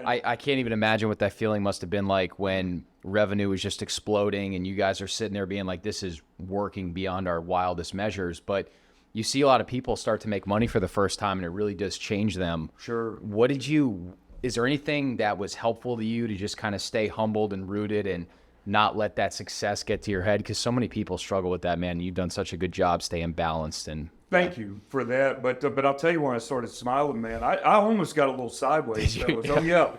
I can't even imagine what that feeling must have been like when revenue was just exploding and you guys are sitting there being like, this is working beyond our wildest measures. But you see a lot of people start to make money for the first time and it really does change them. Sure. Is there anything that was helpful to you to just kind of stay humbled and rooted and not let that success get to your head? Because so many people struggle with that, man. You've done such a good job staying balanced. And Thank you for that, but I'll tell you when I started smiling, man, I almost got a little sideways. Oh yeah,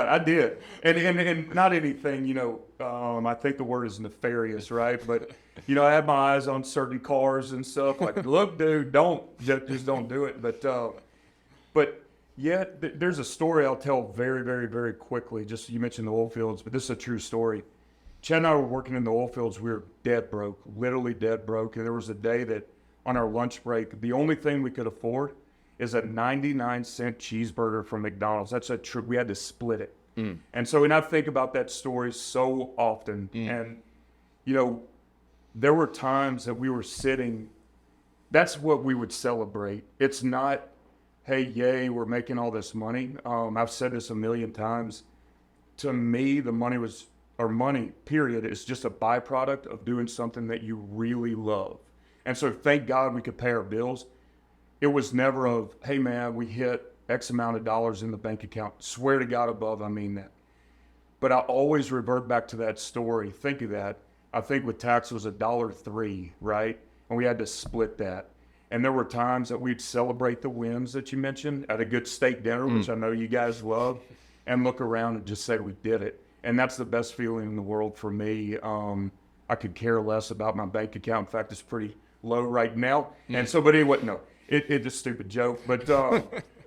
I did, and not anything, I think the word is nefarious, right? But I had my eyes on certain cars and stuff. Like, look, dude, just don't do it. But yeah, there's a story I'll tell very, very, very quickly. Just you mentioned the oil fields, but this is a true story. Chad and I were working in the oil fields. We were dead broke, literally dead broke, and there was a day that, on our lunch break, the only thing we could afford is a 99-cent cheeseburger from McDonald's. That's we had to split it. And so when I think about that story so often, and there were times that we were sitting, that's what we would celebrate. It's not, hey, yay, we're making all this money. I've said this a million times. To me, money, period, is just a byproduct of doing something that you really love. And so thank God we could pay our bills. It was never of, hey man, we hit X amount of dollars in the bank account. Swear to God above, I mean that. But I always revert back to that story. Think of that. I think with tax it was $1.03, right? And we had to split that. And there were times that we'd celebrate the wins that you mentioned at a good steak dinner, which I know you guys love, and look around and just say we did it. And that's the best feeling in the world for me. I could care less about my bank account. In fact, it's pretty low right now. And so, but anyway, no, it's a stupid joke. But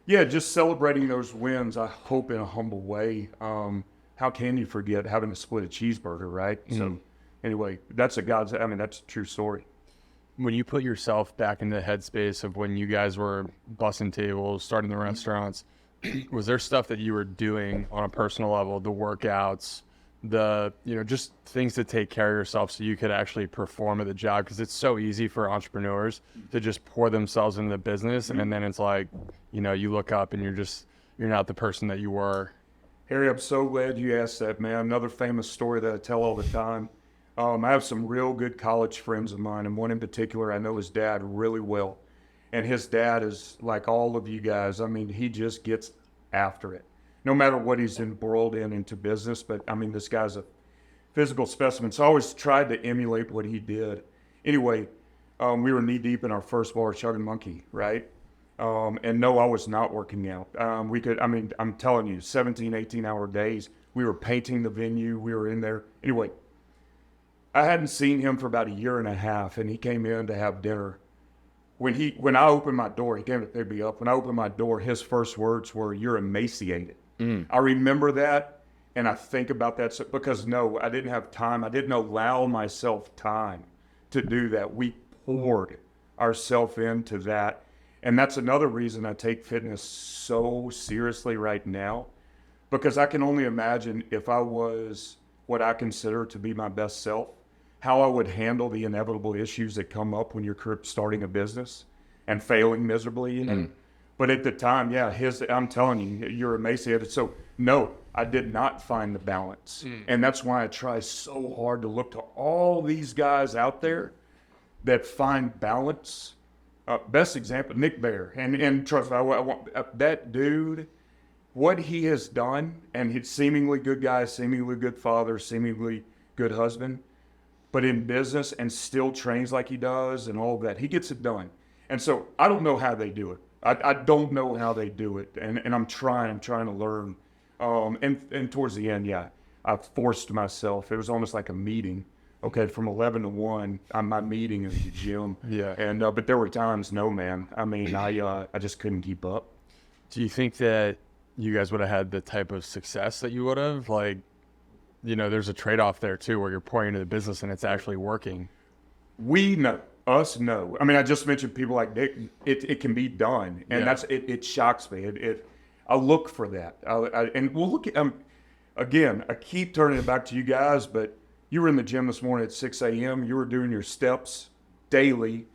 yeah, just celebrating those wins, I hope in a humble way. How can you forget having to split a cheeseburger, right? So anyway, that's that's a true story. When you put yourself back in the headspace of when you guys were bussing tables, starting the restaurants, was there stuff that you were doing on a personal level, the workouts, just things to take care of yourself so you could actually perform at the job? Because it's so easy for entrepreneurs to just pour themselves into the business, and then it's like, you look up and you're not the person that you were. Harry, I'm so glad you asked that, man. Another famous story that I tell all the time. I have some real good college friends of mine, and one in particular, I know his dad really well. And his dad is like all of you guys. I mean, he just gets after it, no matter what he's embroiled into business. But I mean, this guy's a physical specimen. So I always tried to emulate what he did. Anyway, we were knee deep in our first bar, Chugging Monkey, right? And no, I was not working out. I'm telling you, 17, 18-hour days. We were painting the venue. We were in there. Anyway, I hadn't seen him for about a year and a half, and he came in to have dinner. When I opened my door, he came to pick me up. When I opened my door, his first words were, "You're emaciated." I remember that, and I think about that because no, I didn't have time. I didn't allow myself time to do that. We poured ourselves into that. And that's another reason I take fitness so seriously right now, because I can only imagine if I was what I consider to be my best self, how I would handle the inevitable issues that come up when you're starting a business and failing miserably, But at the time, yeah, I'm telling you, you're emaciated. So no, I did not find the balance. And that's why I try so hard to look to all these guys out there that find balance. Best example, Nick Bear. And trust me, I want that dude, what he has done, and he's seemingly good guy, seemingly good father, seemingly good husband, but in business and still trains like he does and all of that. He gets it done. And so I don't know how they do it. I don't know how they do it. And I'm trying to learn. And towards the end, yeah, I forced myself. It was almost like a meeting. Okay, from 11 to 1, my meeting in the gym. Yeah. And but there were times, no, man. I mean, I just couldn't keep up. Do you think that you guys would have had the type of success that you would have? Like, there's a trade-off there too, where you're pouring into the business and it's actually working. We know. Us, no. I mean, I just mentioned people like Nick. It can be done, and it shocks me. I look for that. And we'll look at again. I keep turning it back to you guys, but you were in the gym this morning at 6 a.m. You were doing your steps daily.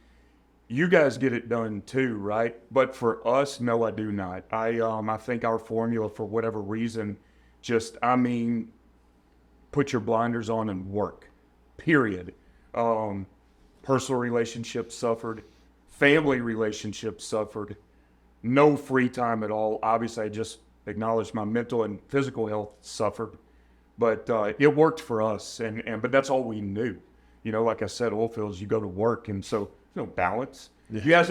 you guys get it done too, right? But for us, no, I do not. I think our formula, for whatever reason, put your blinders on and work, period. Personal relationships suffered, family relationships suffered, no free time at all. Obviously, I just acknowledged my mental and physical health suffered, but it worked for us, but that's all we knew. You know, like I said, oil fields, you go to work, and so balance. Yeah.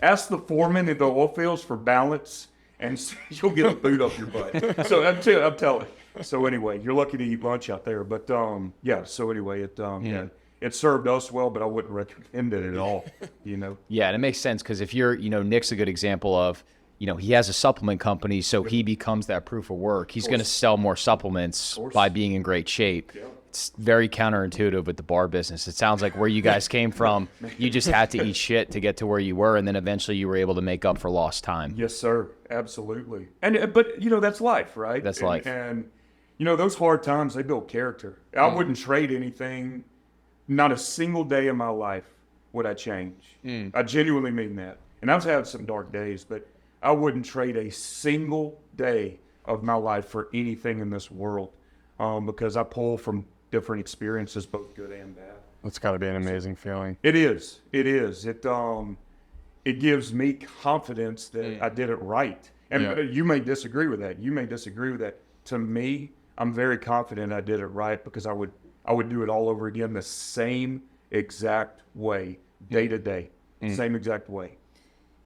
Ask the foreman in the oil fields for balance, and you'll get a boot up your butt. So I'm telling. So anyway, you're lucky to eat lunch out there, but yeah. So anyway, it served us well, but I wouldn't recommend it at all. You know. Yeah, and it makes sense because if you're, Nick's a good example of, he has a supplement company, so he becomes that proof of work. He's going to sell more supplements by being in great shape. Yeah. It's very counterintuitive with the bar business. It sounds like where you guys came from, you just had to eat shit to get to where you were, and then eventually you were able to make up for lost time. Yes, sir. Absolutely. But that's life, right? That's life. And those hard times, they build character. I wouldn't trade anything. Not a single day in my life would I change. I genuinely mean that. And I've had some dark days, but I wouldn't trade a single day of my life for anything in this world, because I pull from different experiences, both good and bad. That's got to be an amazing feeling. It is. It is. It gives me confidence that I did it right. And you may disagree with that. To me, I'm very confident I did it right, because I would do it all over again the same exact way, day to day, same exact way.